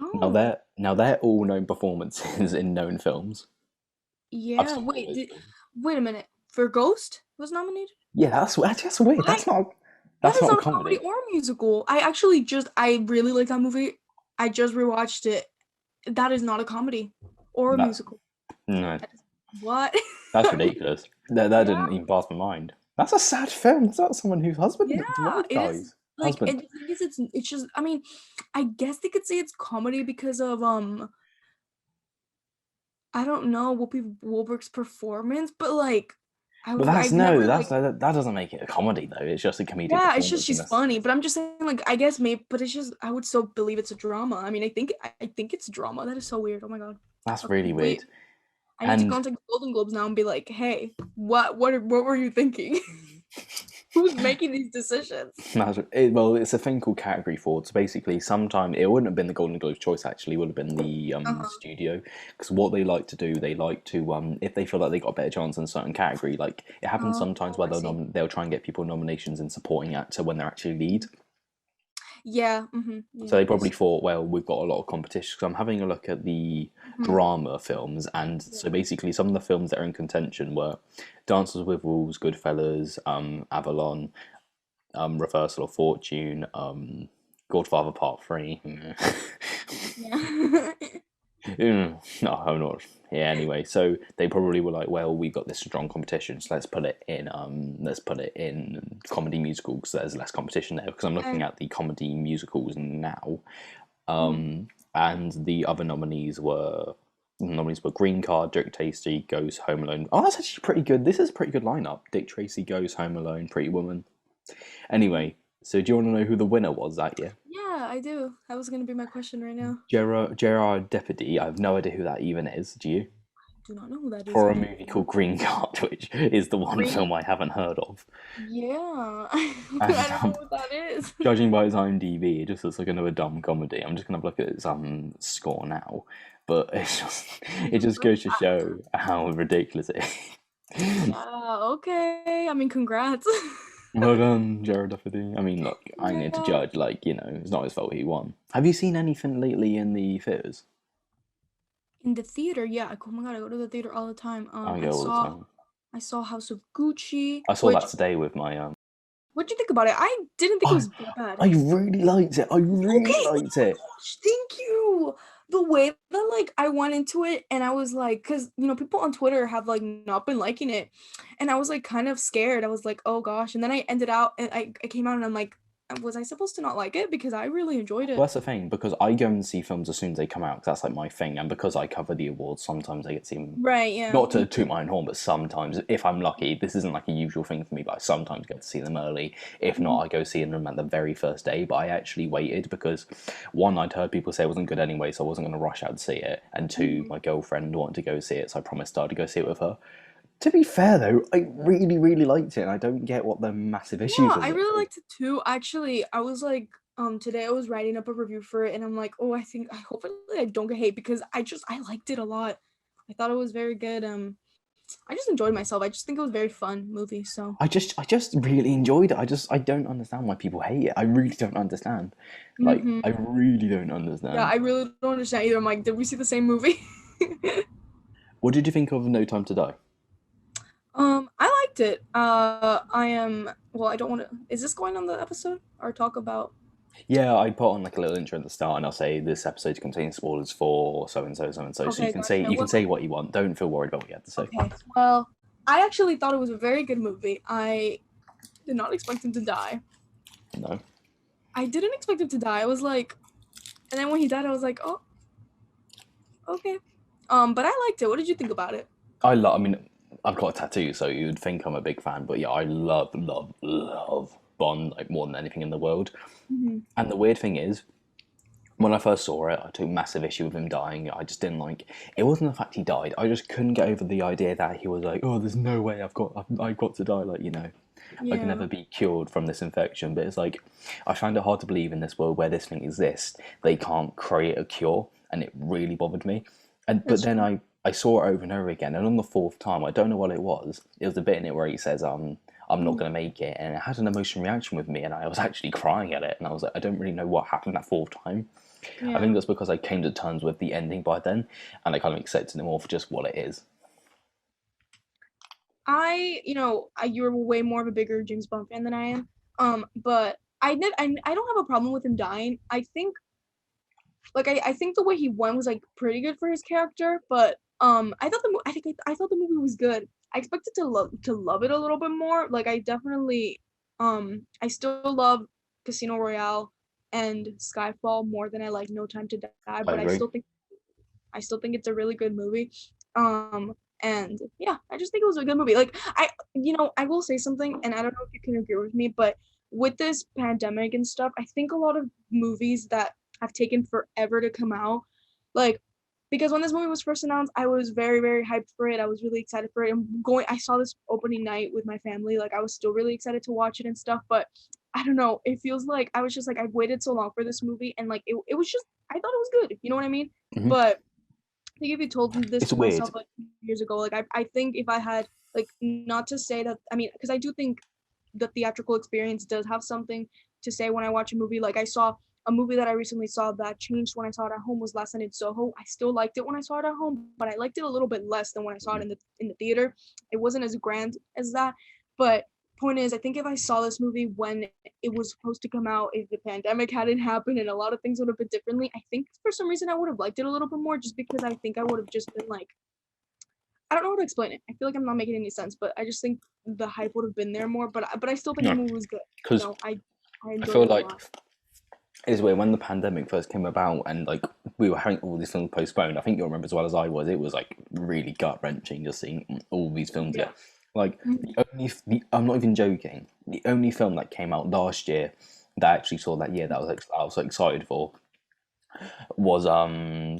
[SPEAKER 2] Oh,
[SPEAKER 1] Now they're all known performances in known films. I've
[SPEAKER 2] yeah.
[SPEAKER 1] seen all those films.
[SPEAKER 2] Wait a minute. For Ghost was nominated?
[SPEAKER 1] Yeah, that's weird.
[SPEAKER 2] I That
[SPEAKER 1] That's
[SPEAKER 2] is
[SPEAKER 1] not a
[SPEAKER 2] not a comedy
[SPEAKER 1] comedy.
[SPEAKER 2] or a musical. I really like that movie. I just rewatched it. That is not a comedy or a
[SPEAKER 1] That
[SPEAKER 2] musical.
[SPEAKER 1] no,
[SPEAKER 2] That is, what?
[SPEAKER 1] that's ridiculous. That
[SPEAKER 2] Yeah,
[SPEAKER 1] didn't even pass my mind. That's a sad film. It's about someone whose
[SPEAKER 2] yeah,
[SPEAKER 1] wife
[SPEAKER 2] it is.
[SPEAKER 1] dies.
[SPEAKER 2] Like, and
[SPEAKER 1] Husband.
[SPEAKER 2] the thing is, it's just. I mean, I guess they could say it's comedy because of I don't know Whoopi Goldberg's performance, but like,
[SPEAKER 1] But that's
[SPEAKER 2] I've
[SPEAKER 1] no,
[SPEAKER 2] never
[SPEAKER 1] that's
[SPEAKER 2] like.
[SPEAKER 1] that doesn't make it a comedy though. It's just a comedic
[SPEAKER 2] Yeah, it's just
[SPEAKER 1] performance, and
[SPEAKER 2] she's
[SPEAKER 1] that's
[SPEAKER 2] funny, but I'm just saying, like, I guess maybe, but it's just I would still believe it's a drama. I mean, I think it's drama. That is so weird. Oh my God.
[SPEAKER 1] that's
[SPEAKER 2] Okay,
[SPEAKER 1] really
[SPEAKER 2] wait.
[SPEAKER 1] weird.
[SPEAKER 2] I need to
[SPEAKER 1] And
[SPEAKER 2] contact the Golden Globes now and be like, hey, what were you thinking? Who's making these decisions?
[SPEAKER 1] well, it's a thing called category fraud. So basically, sometime it wouldn't have been the Golden Globes choice. Actually, it would have been the
[SPEAKER 2] Uh-huh.
[SPEAKER 1] studio because what they like to do, they like to if they feel like they got a better chance in a certain category, like it happens sometimes
[SPEAKER 2] Oh,
[SPEAKER 1] where
[SPEAKER 2] I see.
[SPEAKER 1] they'll try and get people nominations in supporting actor when they're actually lead.
[SPEAKER 2] Yeah.
[SPEAKER 1] So they probably
[SPEAKER 2] Yes.
[SPEAKER 1] thought, well, we've got a lot of competition. Because I'm having a look at the
[SPEAKER 2] Mhm.
[SPEAKER 1] drama films, and so
[SPEAKER 2] Yeah.
[SPEAKER 1] basically, some of the films that are in contention were Dances with Wolves, Goodfellas, Avalon, Reversal of Fortune, Godfather Part 3.
[SPEAKER 2] Yeah.
[SPEAKER 1] No, I'm not. Yeah, anyway, so they probably were like, well, we got this strong competition, so let's put it in comedy musicals because there's less competition there. Because I'm looking
[SPEAKER 2] And,
[SPEAKER 1] at the comedy musicals now,
[SPEAKER 2] mhm.
[SPEAKER 1] and the other nominees were Green Card, Dick Tracy Goes Home Alone. Oh, that's actually pretty good. This is a pretty good lineup. Dick Tracy Goes Home Alone, Pretty Woman. Anyway, so do you want to know who the winner was that year?
[SPEAKER 2] Yeah, I do. That was gonna be my question right now.
[SPEAKER 1] Gerard Deputy. I have no idea who that even is. Do you?
[SPEAKER 2] Do not know who that is
[SPEAKER 1] For a
[SPEAKER 2] either.
[SPEAKER 1] movie called Green Card, which is the one
[SPEAKER 2] Green.
[SPEAKER 1] film I haven't heard of.
[SPEAKER 2] Yeah. I
[SPEAKER 1] And
[SPEAKER 2] don't know what that is.
[SPEAKER 1] judging by its IMDb, it just looks like another dumb comedy. I'm just gonna look at its score now, but it just goes to show how ridiculous it is.
[SPEAKER 2] Yeah, okay. I mean, congrats.
[SPEAKER 1] Well done, Jared Duffy. I mean, look, I need to
[SPEAKER 2] Yeah.
[SPEAKER 1] judge. Like, it's not his fault he won. Have you seen anything lately in the theaters?
[SPEAKER 2] In the theater, yeah. Oh my god, I go to the theater all the time.
[SPEAKER 1] I go all the time.
[SPEAKER 2] I saw House of Gucci,
[SPEAKER 1] I saw that
[SPEAKER 2] which
[SPEAKER 1] today with my
[SPEAKER 2] what'd you think about it? I didn't think it
[SPEAKER 1] I
[SPEAKER 2] was that bad.
[SPEAKER 1] I really liked it. I really
[SPEAKER 2] Okay, oh
[SPEAKER 1] liked
[SPEAKER 2] my
[SPEAKER 1] it.
[SPEAKER 2] gosh, thank you. The way that like I went into it and I was like, because people on Twitter have like not been liking it, and I was like kind of scared. I was like, oh gosh, and then I ended out and I came out and I'm like, was I supposed to not like it? Because I really enjoyed
[SPEAKER 1] Well,
[SPEAKER 2] it.
[SPEAKER 1] that's the thing because I go and see films as soon as they come out. 'Cause that's like my thing, and because I cover the awards, sometimes I get to see them.
[SPEAKER 2] Right, yeah.
[SPEAKER 1] Not to toot my own horn, but sometimes, if I'm lucky, this isn't like a usual thing for me. But I sometimes get to see them early. If not,
[SPEAKER 2] Mhm.
[SPEAKER 1] I go see them at the very first day. But I actually waited because one, I'd heard people say it wasn't good anyway, so I wasn't going to rush out to see it. And two,
[SPEAKER 2] Mhm.
[SPEAKER 1] my girlfriend wanted to go see it, so I promised her to go see it with her. To be fair though, I really, really liked it, and I don't get what the massive issues
[SPEAKER 2] Yeah,
[SPEAKER 1] with
[SPEAKER 2] I
[SPEAKER 1] it
[SPEAKER 2] really
[SPEAKER 1] is.
[SPEAKER 2] liked it too. Actually, I was like, today I was writing up a review for it, and I'm like, oh, I hopefully I don't get hate because I liked it a lot. I thought it was very good. I just enjoyed myself. I just think it was a very fun movie. So,
[SPEAKER 1] I just really enjoyed it. I don't understand why people hate it. I really don't understand. Like,
[SPEAKER 2] hmm
[SPEAKER 1] I really don't
[SPEAKER 2] yeah,
[SPEAKER 1] understand.
[SPEAKER 2] I really don't understand either. I'm like, did we see the same movie?
[SPEAKER 1] What did you think of No Time to Die?
[SPEAKER 2] I liked it. I am. Well, I don't want to. Is this going on the episode or talk about?
[SPEAKER 1] Yeah, I put on like a little intro at the start, and I'll say this episode contains spoilers for so and so, so and so. So
[SPEAKER 2] Okay, gotcha.
[SPEAKER 1] you can say what you want. Don't feel worried about what you have to say.
[SPEAKER 2] Okay. Well, I actually thought it was a very good movie. I did not expect him to die.
[SPEAKER 1] No,
[SPEAKER 2] I didn't expect him to die. I was like, and then when he died, I was like, oh, okay. But I liked it. What did you think about it?
[SPEAKER 1] I love. I mean, I've got a tattoo, so you'd think I'm a big fan. But yeah, I love, love, love Bond like more than anything in the world.
[SPEAKER 2] Mm-hmm.
[SPEAKER 1] And the weird thing is, when I first saw it, I took massive issue with him dying. I just didn't like. It wasn't the fact he died. I just couldn't get over the idea that he was like, "Oh, there's no way I've got to die." Like I can
[SPEAKER 2] Yeah.
[SPEAKER 1] never be cured from this infection. But it's like, I find it hard to believe in this world where this thing exists, they can't create a cure, and it really bothered me. And but
[SPEAKER 2] That's
[SPEAKER 1] then
[SPEAKER 2] true.
[SPEAKER 1] I saw it over and over again, and on the fourth time, I don't know what it was. It was the bit in it where he says, I'm not
[SPEAKER 2] Mhm.
[SPEAKER 1] going to make it. And it had an emotional reaction with me, and I was actually crying at it. And I was like, I don't really know what happened that fourth time. I think
[SPEAKER 2] Yeah.
[SPEAKER 1] that's because I came to terms with the ending by then, and I kind of accepted it more for just what it is.
[SPEAKER 2] You're way more of a bigger James Bond fan than I am. But I don't have a problem with him dying. I think the way he went was like pretty good for his character, but I thought the movie was good. I expected to love it a little bit more. Like I still love Casino Royale and Skyfall more than I like No Time to Die,
[SPEAKER 1] I
[SPEAKER 2] but
[SPEAKER 1] agree.
[SPEAKER 2] I still think it's a really good movie. And yeah, I just think it was a good movie. I will say something, and I don't know if you can agree with me, but with this pandemic and stuff, I think a lot of movies that have taken forever to come out, like because when this movie was first announced, I was very, very hyped for it. I was really excited for it. I saw this opening night with my family. Like I was still really excited to watch it and stuff, but I don't know. It feels like I was just like I've waited so long for this movie, and like it was just I thought it was good. You know what I mean?
[SPEAKER 1] Hmm.
[SPEAKER 2] But I think if you told this
[SPEAKER 1] It's
[SPEAKER 2] to myself
[SPEAKER 1] weird.
[SPEAKER 2] like years ago, like I think if I had like not to say that I mean because I do think the theatrical experience does have something to say when I watch a movie. Like I saw a movie that I recently saw that changed when I saw it at home was Last Night in Soho. I still liked it when I saw it at home, but I liked it a little bit less than when I saw it in the theater. It wasn't as grand as that, but point is, I think if I saw this movie when it was supposed to come out, if the pandemic hadn't happened and a lot of things would have been differently, I think for some reason I would have liked it a little bit more just because I think I would have just been like, I don't know how to explain it. I feel like I'm not making any sense, but I just think the hype would have been there more. But I still think the
[SPEAKER 1] No,
[SPEAKER 2] movie was good.
[SPEAKER 1] because
[SPEAKER 2] I
[SPEAKER 1] I
[SPEAKER 2] enjoyed
[SPEAKER 1] feel
[SPEAKER 2] it a
[SPEAKER 1] like
[SPEAKER 2] lot.
[SPEAKER 1] it's weird when the pandemic first came about, and like we were having all these films postponed. I think you'll remember as well as I was. It was like really gut wrenching just seeing all these films
[SPEAKER 2] Yeah.
[SPEAKER 1] get like
[SPEAKER 2] Mhm.
[SPEAKER 1] I'm not even joking. The only film that came out last year that I actually saw that year that I was excited for was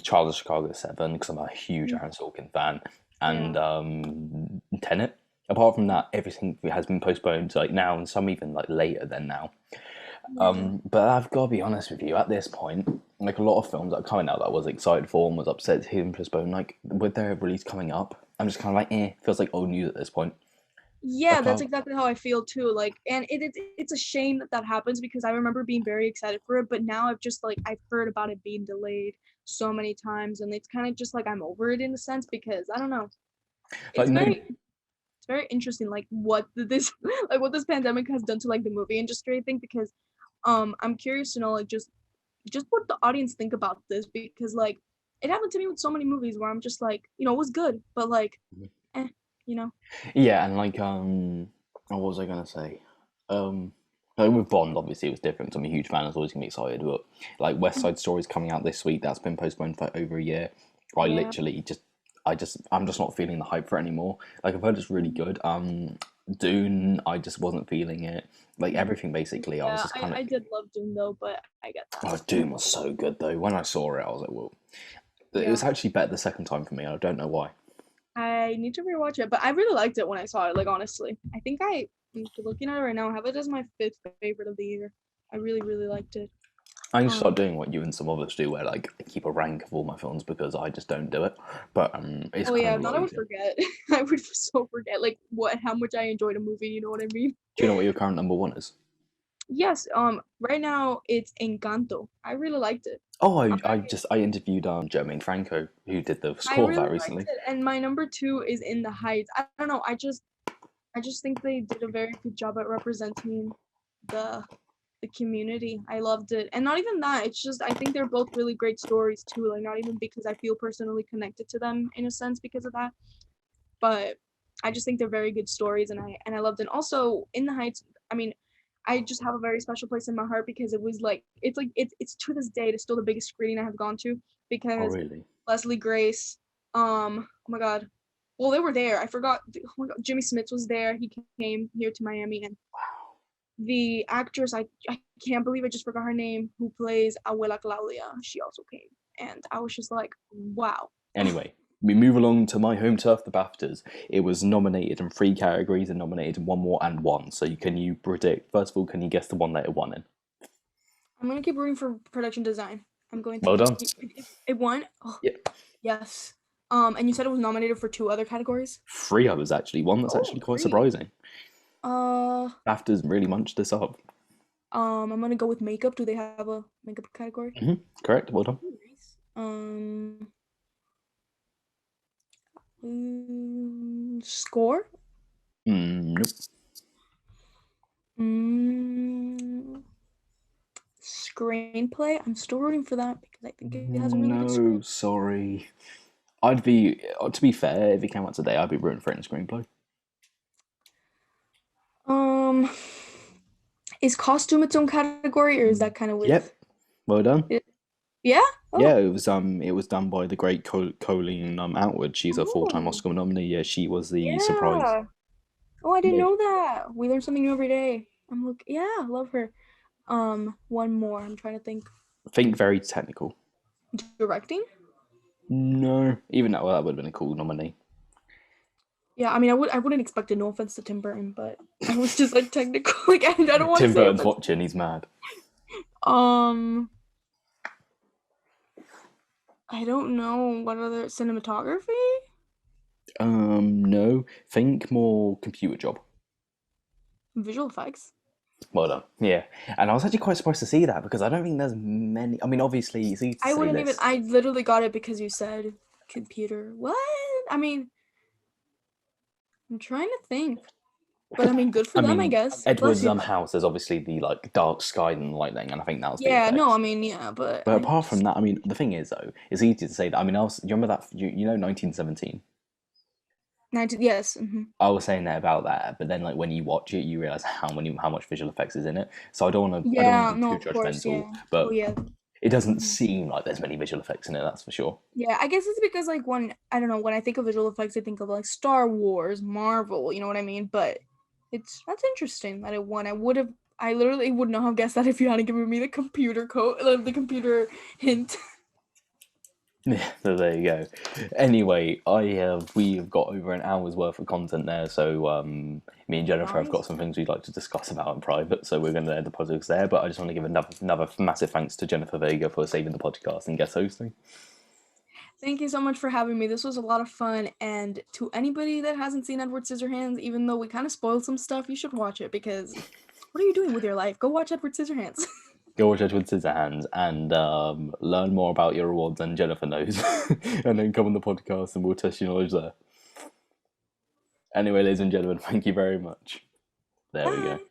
[SPEAKER 1] Child of Chicago 7 because I'm a huge
[SPEAKER 2] Mhm.
[SPEAKER 1] Aaron Sorkin fan,
[SPEAKER 2] Yeah.
[SPEAKER 1] and Tenet. Apart from that, everything has been postponed to like now, and some even like later than now.
[SPEAKER 2] Yeah.
[SPEAKER 1] But I've got to be honest with you, at this point, like a lot of films that are coming out that I was excited for and was upset to hear them postponed, like with their release coming up, I'm just kind of like, feels like old news at this point.
[SPEAKER 2] Yeah,
[SPEAKER 1] Like,
[SPEAKER 2] that's exactly how I feel too. Like, and it's a shame that that happens because I remember being very excited for it, but now I've heard about it being delayed so many times, and it's kind of just like I'm over it in a sense because I don't know.
[SPEAKER 1] like
[SPEAKER 2] It's
[SPEAKER 1] no,
[SPEAKER 2] very interesting, like what this like what this pandemic has done to like the movie industry, I think, because I'm curious to know like just what the audience think about this because like it happened to me with so many movies where I'm just like, it was good, but like, eh, you know.
[SPEAKER 1] yeah, and like, what was I gonna say? Um, like with Bond, obviously it was different. 'Cause I'm a huge fan. I was always gonna be excited, but like West Side Story's coming out this week. That's been postponed for over a year. I
[SPEAKER 2] Yeah.
[SPEAKER 1] literally I'm just not feeling the hype for it anymore. Like I've heard it's really good. Dune, I just wasn't feeling it. Like everything basically, I was
[SPEAKER 2] Yeah,
[SPEAKER 1] just
[SPEAKER 2] I,
[SPEAKER 1] kind of.
[SPEAKER 2] I did love Dune though, but I get that.
[SPEAKER 1] Oh, Doom was so good though. When I saw it, I was like, "Well," it
[SPEAKER 2] Yeah.
[SPEAKER 1] was actually better the second time for me. I don't know why.
[SPEAKER 2] I need to rewatch it, but I really liked it when I saw it, like honestly. I think I'm looking at it right now, I have it as my fifth favorite of the year. I really, really liked it.
[SPEAKER 1] I need to start
[SPEAKER 2] Um
[SPEAKER 1] doing what you and some others do, where like I keep a rank of all my films because I just don't do it. But it's
[SPEAKER 2] oh
[SPEAKER 1] kind
[SPEAKER 2] yeah,
[SPEAKER 1] of
[SPEAKER 2] if not I would
[SPEAKER 1] like,
[SPEAKER 2] forget. I would so forget like how much I enjoyed a movie, you know what I mean?
[SPEAKER 1] do you know what your current number one is?
[SPEAKER 2] Yes, right now it's Encanto. I really liked it.
[SPEAKER 1] Oh,
[SPEAKER 2] I
[SPEAKER 1] I interviewed Jermaine Franco who did the
[SPEAKER 2] I
[SPEAKER 1] score of that
[SPEAKER 2] really liked
[SPEAKER 1] recently.
[SPEAKER 2] it. And my number two is In the Heights. I don't know, I just think they did a very good job at representing the the community. I loved it. And not even that, it's just I think they're both really great stories too. Like not even because I feel personally connected to them in a sense because of that, but I just think they're very good stories and I loved it. And also In the Heights, I mean, I just have a very special place in my heart because it was like it's to this day it's still the biggest screening I have gone to
[SPEAKER 1] Oh,
[SPEAKER 2] because
[SPEAKER 1] really?
[SPEAKER 2] Leslie Grace, oh my god. Well, they were there. I forgot. Oh my god, Jimmy Smits was there. He came here to Miami, and the actress I can't believe I just forgot her name who plays Abuela Claudia. She also came, and I was just like, wow.
[SPEAKER 1] Anyway, we move along to my home turf, the Baftas. It was nominated in three categories and nominated in one more and won. So you predict? First of all, can you guess the one that it won in?
[SPEAKER 2] I'm gonna keep rooting for production design. I'm going to.
[SPEAKER 1] Well done.
[SPEAKER 2] It won. Oh
[SPEAKER 1] Yeah,
[SPEAKER 2] yes. And you said it was nominated for two other categories.
[SPEAKER 1] three others actually. One that's
[SPEAKER 2] Oh,
[SPEAKER 1] actually quite
[SPEAKER 2] three.
[SPEAKER 1] surprising.
[SPEAKER 2] Uh,
[SPEAKER 1] BAFTAs really munched this up.
[SPEAKER 2] I'm gonna go with makeup. Do they have a makeup category?
[SPEAKER 1] Correct. Well done.
[SPEAKER 2] Nice. Score.
[SPEAKER 1] Nope.
[SPEAKER 2] Mm, Screenplay. I'm still rooting for that because I think it has a really good
[SPEAKER 1] No,
[SPEAKER 2] script.
[SPEAKER 1] sorry. I'd be, to be fair, if it came out today, I'd be rooting for it in screenplay.
[SPEAKER 2] Um, is costume its own category, or is that kind of with
[SPEAKER 1] Yep. Well done.
[SPEAKER 2] it? Yeah.
[SPEAKER 1] Yeah,
[SPEAKER 2] Oh.
[SPEAKER 1] it was done by the great Colleen Atwood. She's a full-time
[SPEAKER 2] Oh.
[SPEAKER 1] Oscar nominee. Yeah, she was the surprise.
[SPEAKER 2] Yeah. Oh, I didn't
[SPEAKER 1] Yeah.
[SPEAKER 2] know that. We learn something new every day. Yeah, I love her. One more. I'm trying to think.
[SPEAKER 1] Think very technical.
[SPEAKER 2] Directing?
[SPEAKER 1] No, even that, well, that would have been a cool nominee.
[SPEAKER 2] Yeah, I mean, I wouldn't expect it. No offense to Tim Burton, but I was just like technical. Like I don't want to
[SPEAKER 1] Tim
[SPEAKER 2] say
[SPEAKER 1] Burton's
[SPEAKER 2] offense.
[SPEAKER 1] watching. He's mad.
[SPEAKER 2] Um, I don't know what other cinematography,
[SPEAKER 1] No. Think more computer job.
[SPEAKER 2] visual effects.
[SPEAKER 1] Well done. Yeah, and I was actually quite surprised to see that because I don't think there's many. I mean, obviously, it's easy to
[SPEAKER 2] I
[SPEAKER 1] say
[SPEAKER 2] wouldn't even.
[SPEAKER 1] this.
[SPEAKER 2] I literally got it because you said computer. What? I mean, I'm trying to think. But I mean, good for
[SPEAKER 1] I
[SPEAKER 2] them, I
[SPEAKER 1] mean,
[SPEAKER 2] guess. Bless
[SPEAKER 1] Edward's
[SPEAKER 2] you.
[SPEAKER 1] house. There's obviously the like dark sky and lightning, and I think that was
[SPEAKER 2] Yeah, no, I
[SPEAKER 1] VFX.
[SPEAKER 2] mean, yeah, but
[SPEAKER 1] But
[SPEAKER 2] I
[SPEAKER 1] apart from
[SPEAKER 2] just
[SPEAKER 1] that, I mean, the thing is though, it's easy to say that. I mean, you remember that you know 1917.
[SPEAKER 2] 19. Yes.
[SPEAKER 1] I was saying that about that, but then like when you watch it, you realize how much visual effects is in it. So I don't want
[SPEAKER 2] Yeah.
[SPEAKER 1] to be
[SPEAKER 2] No,
[SPEAKER 1] too
[SPEAKER 2] of course.
[SPEAKER 1] judgmental,
[SPEAKER 2] Yeah. Oh,
[SPEAKER 1] but
[SPEAKER 2] yeah.
[SPEAKER 1] it doesn't
[SPEAKER 2] hmm
[SPEAKER 1] seem like there's many visual effects in it. That's for sure.
[SPEAKER 2] Yeah, I guess it's because like when I don't know when I think of visual effects, I think of like Star Wars, Marvel. You know what I mean? But that's interesting that it won. I literally would not have guessed that if you hadn't given me the computer code, the computer hint.
[SPEAKER 1] Yeah, so there you go. Anyway, we've got over an hour's worth of content there, so me and Jennifer have got
[SPEAKER 2] Nice.
[SPEAKER 1] some things we'd like to discuss about in private, so we're going to end the podcast there. But I just want to give another massive thanks to Jennifer Vega for saving the podcast and guest hosting.
[SPEAKER 2] Thank you so much for having me. This was a lot of fun. And to anybody that hasn't seen Edward Scissorhands, even though we kind of spoiled some stuff, you should watch it because what are you doing with your life? Go watch Edward Scissorhands.
[SPEAKER 1] Go watch Edward Scissorhands and learn more about your awards than Jennifer knows, and then come on the podcast and we'll test your knowledge there. Anyway, ladies and gentlemen, thank you very much. There we go.
[SPEAKER 2] Bye.